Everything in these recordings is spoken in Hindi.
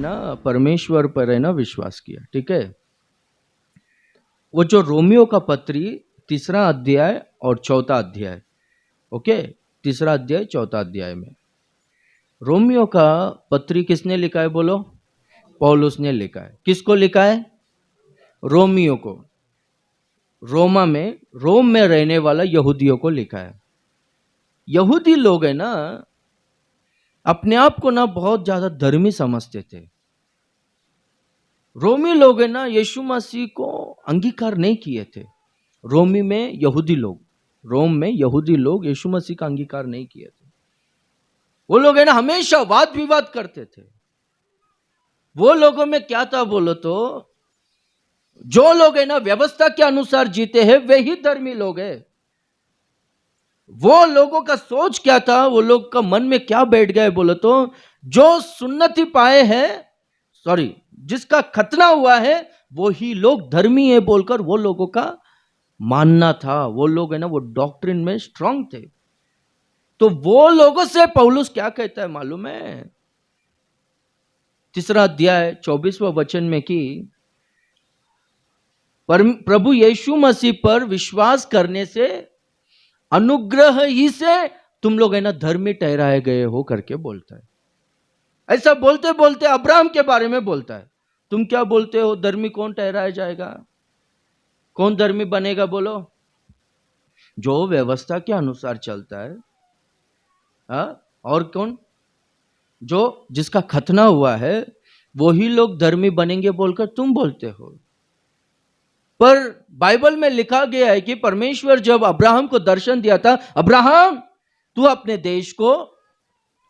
ना परमेश्वर पर है ना विश्वास किया, ठीक है। वो जो रोमियो का पत्री 3 अध्याय और 4 अध्याय, ओके, 3 अध्याय 4 अध्याय में रोमियो का पत्री किसने लिखा है बोलो? पौलुस ने लिखा है। किसको लिखा है? रोमियो को, रोम में रहने वाला यहूदियों को लिखा है। यहूदी लोग है ना अपने आप को ना बहुत ज्यादा धर्मी समझते थे। रोमी लोग है ना यीशु मसीह को अंगीकार नहीं किए थे। रोम में यहूदी लोग यीशु मसीह का अंगीकार नहीं किए थे। वो लोग है ना हमेशा वाद विवाद करते थे। वो लोगों में क्या था बोलो तो, जो लोग है ना व्यवस्था के अनुसार जीते हैं वे ही धर्मी लोग हैं। वो लोगों का सोच क्या था, वो लोग का मन में क्या बैठ गया है बोलो तो, जो सुन्नति पाए हैं, सॉरी, जिसका खतना हुआ है वो ही लोग धर्मी है बोलकर वो लोगों का मानना था। वो लोग है ना वो डॉक्ट्रिन में स्ट्रांग थे। तो वो लोगों से पौलुस क्या कहता है मालूम है? 3 अध्याय 24वां वचन में कि प्रभु यीशु मसीह पर विश्वास करने से, अनुग्रह ही से तुम लोग है ना धर्मी ठहराए गए हो करके बोलता है। ऐसा बोलते बोलते अब्राहम के बारे में बोलता है। तुम क्या बोलते हो, धर्मी कौन ठहराया जाएगा? कौन धर्मी बनेगा बोलो? जो व्यवस्था के अनुसार चलता है। और कौन? जो जिसका खतना हुआ है वो ही लोग धर्मी बनेंगे बोलकर तुम बोलते हो। पर बाइबल में लिखा गया है कि परमेश्वर जब अब्राहम को दर्शन दिया था, अब्राहम तू अपने देश को,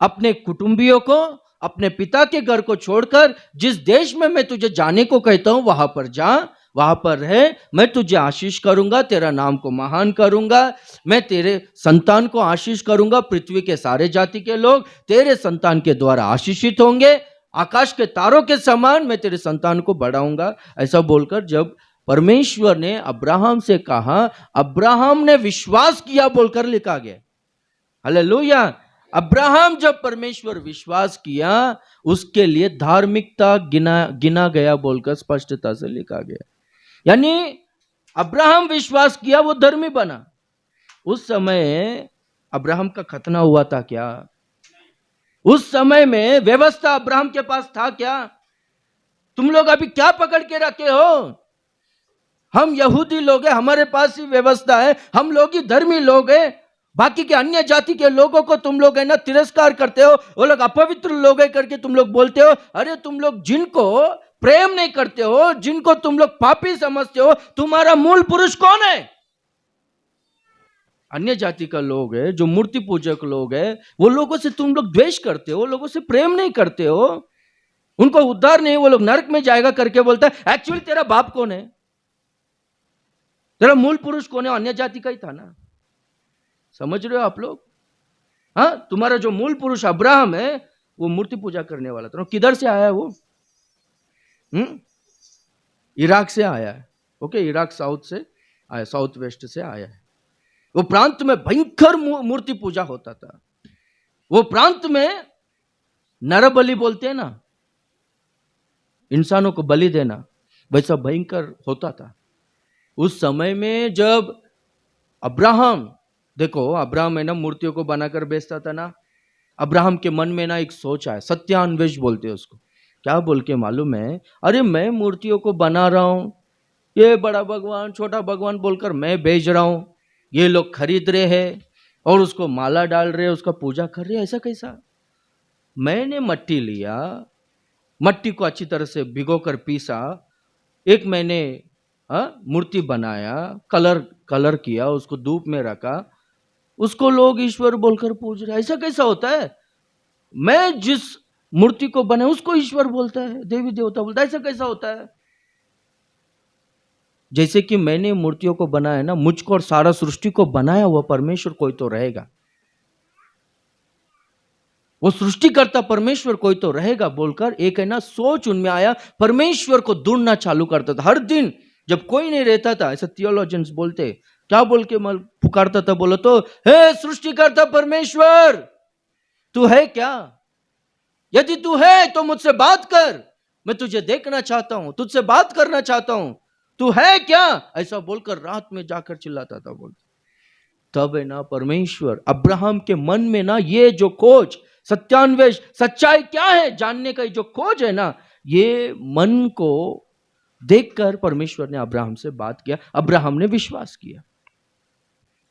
अपने कुटुंबियों को, अपने पिता के घर को छोड़कर जिस देश में मैं तुझे जाने को कहता हूं वहां पर जा, वहां पर रह। मैं तुझे आशीष करूंगा, तेरा नाम को महान करूंगा, मैं तेरे संतान को आशीष करूंगा। पृथ्वी के सारे जाति के लोग तेरे संतान के द्वारा आशीषित होंगे। आकाश के तारों के समान मैं तेरे संतान को बढ़ाऊंगा। ऐसा बोलकर जब परमेश्वर ने अब्राहम से कहा, अब्राहम ने विश्वास किया बोलकर लिखा गया। हालेलुया। अब्राहम जब परमेश्वर विश्वास किया उसके लिए धार्मिकता गिना गया बोलकर स्पष्टता से लिखा गया। यानी अब्राहम विश्वास किया, वो धर्मी बना। उस समय अब्राहम का खतना हुआ था क्या? उस समय में व्यवस्था अब्राहम के पास था क्या? तुम लोग अभी क्या पकड़ के रखे हो? हम यहूदी लोग हैं, हमारे पास ही व्यवस्था है, हम लोग ही धर्मी लोग हैं। बाकी के अन्य जाति के लोगों को तुम लोग है ना तिरस्कार करते हो, वो लोग अपवित्र लोग है करके तुम लोग बोलते हो। अरे तुम लोग जिनको प्रेम नहीं करते हो, जिनको तुम लोग पापी समझते हो, तुम्हारा मूल पुरुष कौन है? अन्य जाति का लोग है, जो मूर्ति पूजक लोग है, वो लोगों से तुम लोग द्वेष करते हो, लोगों से प्रेम नहीं करते हो, उनको उद्धार नहीं, वो लोग नरक में जाएगा करके बोलता है। एक्चुअली तेरा बाप कौन है? तेरा मूल पुरुष कौन है? अन्य जाति का ही था ना। समझ रहे हो आप लोग? हाँ, तुम्हारा जो मूल पुरुष अब्राहम है वो मूर्ति पूजा करने वाला था। किधर से आया है वो? इराक से आया है। ओके, इराक साउथ से आया, साउथ वेस्ट से आया है। वो प्रांत में भयंकर मूर्ति पूजा होता था। वो प्रांत में नरबलि बोलते हैं ना, इंसानों को बलि देना, वैसा भयंकर होता था उस समय में। जब अब्राहम, देखो अब्राहम है ना मूर्तियों को बनाकर बेचता था ना। अब्राहम के मन में ना एक सोच आया, सत्यान्वेष बोलते हैं उसको। क्या बोल के मालूम है? अरे मैं मूर्तियों को बना रहा हूं, ये बड़ा भगवान छोटा भगवान बोलकर मैं बेच रहा हूं, ये लोग खरीद रहे हैं और उसको माला डाल रहे हैं, उसका पूजा कर रहे हैं, ऐसा कैसा? मैंने मट्टी लिया, मट्टी को अच्छी तरह से भिगोकर पीसा, एक मैंने मूर्ति बनाया, कलर किया, उसको धूप में रखा, उसको लोग ईश्वर बोलकर पूज रहे। ऐसा कैसा होता है? मैं जिस मूर्ति को बनाया उसको ईश्वर बोलता है, देवी देवता बोलता है, ऐसा कैसा होता है? जैसे कि मैंने मूर्तियों को बनाया ना, मुझको और सारा सृष्टि को बनाया हुआ परमेश्वर कोई तो रहेगा, वो सृष्टिकर्ता परमेश्वर कोई तो रहेगा बोलकर एक है ना सोच उनमें आया। परमेश्वर को ढूंढना चालू करता था हर दिन, जब कोई नहीं रहता था। ऐसा थियोलॉजियंस बोलते, क्या बोल के पुकारता था बोलो तो, हे सृष्टिकर्ता परमेश्वर तू है क्या? यदि तू है तो मुझसे बात कर, मैं तुझे देखना चाहता हूं, तुझसे बात करना चाहता हूं, तू है क्या? ऐसा बोलकर रात में जाकर चिल्लाता था। बोल तब है ना परमेश्वर अब्राहम के मन में ना ये जो खोज, सत्यान्वेष, सच्चाई क्या है जानने का जो खोज है ना, ये मन को देखकर परमेश्वर ने अब्राहम से बात किया, अब्राहम ने विश्वास किया।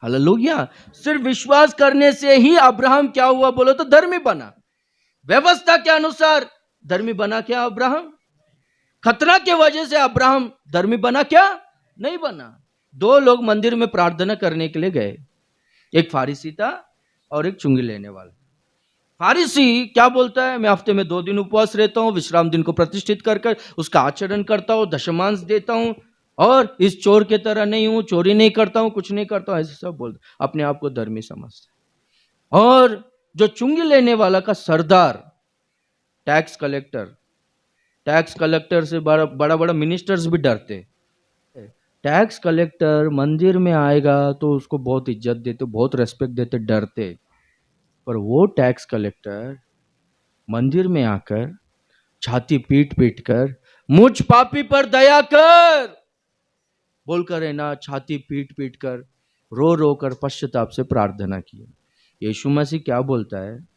हालेलुया। सिर्फ विश्वास करने से ही अब्राहम क्या हुआ बोलो तो धर्मी बना। व्यवस्था के अनुसार धर्मी बना क्या अब्राहम? खतना के वजह से अब्राहम धर्मी बना क्या? नहीं बना। दो लोग मंदिर में प्रार्थना करने के लिए गए, एक फारिसी था और एक चुंगी लेने वाला। फारिसी क्या बोलता है, मैं हफ्ते में 2 दिन उपवास रहता हूं, विश्राम दिन को प्रतिष्ठित कर उसका आचरण करता हूं, दशमांश देता हूं, और इस चोर के तरह नहीं हूं, चोरी नहीं करता हूं, कुछ नहीं करता हूं, ऐसे सब बोलता, अपने आप को धर्मी समझता। और जो चुंगी लेने वाला का सरदार, टैक्स कलेक्टर से बड़ा बड़ा मिनिस्टर्स भी डरते। टैक्स कलेक्टर मंदिर में आएगा तो उसको बहुत इज्जत देते, बहुत रेस्पेक्ट देते, डरते। पर वो टैक्स कलेक्टर मंदिर में आकर छाती पीट पीट कर मुझ पापी पर दया कर बोलकर है ना, छाती पीट पीट कर रो रो कर पश्चाताप से प्रार्थना की। यीशु मसीह क्या बोलता है,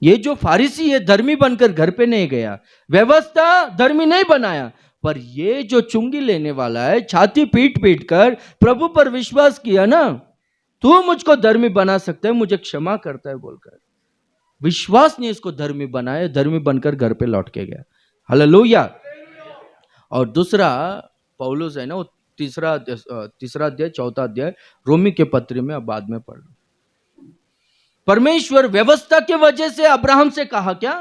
ये जो फारिसी है धर्मी बनकर घर पे नहीं गया, व्यवस्था धर्मी नहीं बनाया, पर ये जो चुंगी लेने वाला है छाती पीट पीट कर प्रभु पर विश्वास किया ना, तू मुझको धर्मी बना सकता है, मुझे क्षमा करता है बोलकर विश्वास ने इसको धर्मी बनाया, धर्मी बनकर घर पे लौट के गया। हालेलुया। और दूसरा पौलुस है ना, वो तीसरा अध्याय 4 अध्याय रोमी के पत्र में अब बाद में पढ़ लो। परमेश्वर व्यवस्था के वजह से अब्राहम से कहा क्या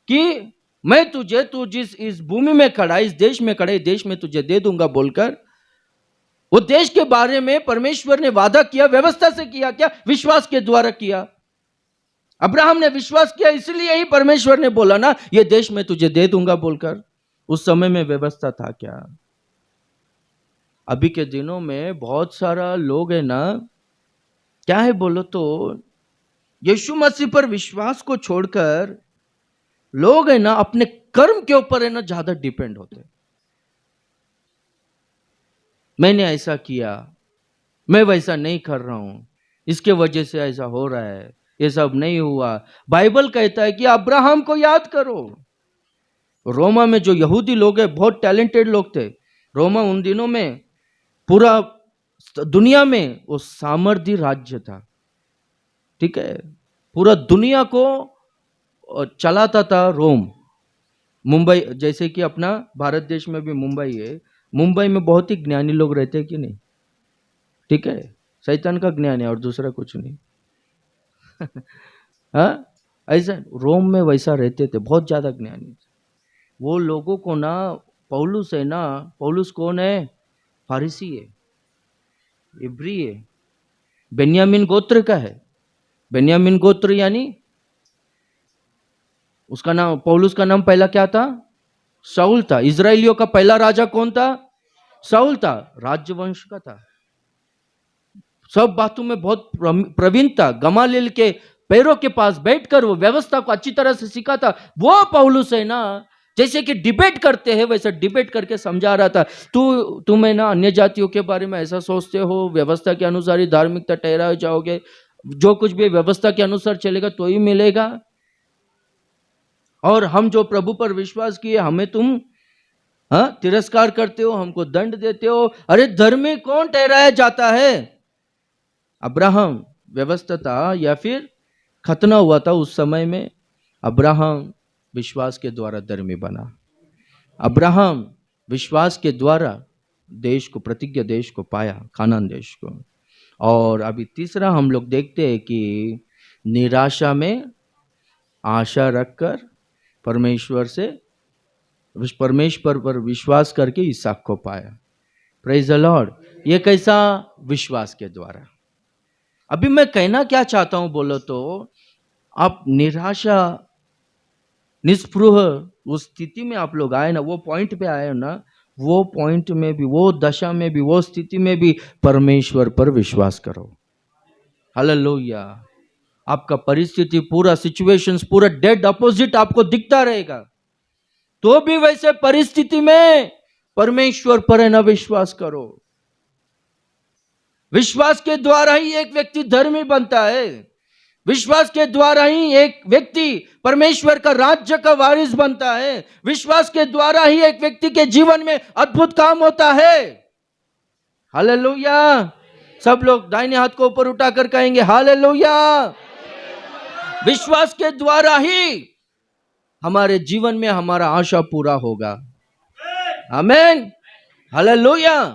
कि मैं तुझे, तू जिस इस भूमि में खड़ा, इस देश में खड़ा, देश में तुझे दे दूंगा बोलकर वो देश के बारे में परमेश्वर ने वादा किया। व्यवस्था से किया क्या? विश्वास के द्वारा किया। अब्राहम ने विश्वास किया, इसलिए ही परमेश्वर ने बोला ना ये देश में तुझे दे दूंगा बोलकर। उस समय में व्यवस्था था क्या? अभी के दिनों में बहुत सारा लोग है ना, क्या है बोलो तो यीशु मसीह पर विश्वास को छोड़कर लोग है ना अपने कर्म के ऊपर है ना ज्यादा डिपेंड होते। मैंने ऐसा किया, मैं वैसा नहीं कर रहा हूं, इसके वजह से ऐसा हो रहा है, ये सब नहीं हुआ। बाइबल कहता है कि अब्राहम को याद करो। रोमा में जो यहूदी लोग हैं बहुत टैलेंटेड लोग थे। रोमा उन दिनों में पूरा दुनिया में वो सामर्थी राज्य था, ठीक है, पूरा दुनिया को चलाता था रोम। मुंबई जैसे कि अपना भारत देश में भी मुंबई है, मुंबई में बहुत ही ज्ञानी लोग रहते हैं कि नहीं, ठीक है, शैतान का ज्ञान है और दूसरा कुछ नहीं। हाँ, ऐसा रोम में वैसा रहते थे, बहुत ज्यादा ज्ञानी। वो लोगों को ना पौलुस है ना, पौलुस कौन है? फारिसी है, इब्री है, बेन्यामीन गोत्र का है। बेन्यामीन गोत्र यानी उसका नाम, पौलुस का नाम पहला क्या था? शाऊल था। इजराइलियों का पहला राजा कौन था? शाऊल था, राज्यवंश का था, सब बातों में बहुत प्रवीण था। गमालियल के पैरों के पास बैठकर वो व्यवस्था को अच्छी तरह से सीखा था। वो पौलुस है ना, जैसे कि डिबेट करते हैं वैसा डिबेट करके समझा रहा था। तुम है ना अन्य जातियों के बारे में ऐसा सोचते हो, व्यवस्था के अनुसार ही धार्मिकता ठहराए जाओगे, जो कुछ भी व्यवस्था के अनुसार चलेगा तो ही मिलेगा, और हम जो प्रभु पर विश्वास किए हमें तुम तिरस्कार करते हो, हमको दंड देते हो। अरे धर्मी कौन ठहराया जाता है? अब्राहम व्यवस्था था या फिर खतना हुआ था उस समय में? अब्राहम विश्वास के द्वारा धर्मी बना। अब्राहम विश्वास के द्वारा देश को, प्रतिज्ञा देश को पाया, कानान देश को। और अभी तीसरा हम लोग देखते हैं कि निराशा में आशा रखकर परमेश्वर पर विश्वास करके इसहाक को पाया। Praise the Lord. ये कैसा? विश्वास के द्वारा। अभी मैं कहना क्या चाहता हूं बोलो तो, आप निराशा, निस्पृह उस स्थिति में आप लोग आए ना, वो पॉइंट पे आए ना, वो पॉइंट में भी, वो दशा में भी, वो स्थिति में भी परमेश्वर पर विश्वास करो। हालेलुया। आपका परिस्थिति, पूरा सिचुएशंस, पूरा डेड अपोजिट आपको दिखता रहेगा, तो भी वैसे परिस्थिति में परमेश्वर पर है ना विश्वास करो। विश्वास के द्वारा ही एक व्यक्ति धर्मी बनता है। विश्वास के द्वारा ही एक व्यक्ति परमेश्वर का राज्य का वारिस बनता है। विश्वास के द्वारा ही एक व्यक्ति के जीवन में अद्भुत काम होता है। हालेलुया। सब लोग दाहिने हाथ को ऊपर उठाकर कहेंगे हालेलुया। विश्वास के द्वारा ही हमारे जीवन में हमारा आशा पूरा होगा। आमीन। हालेलुया।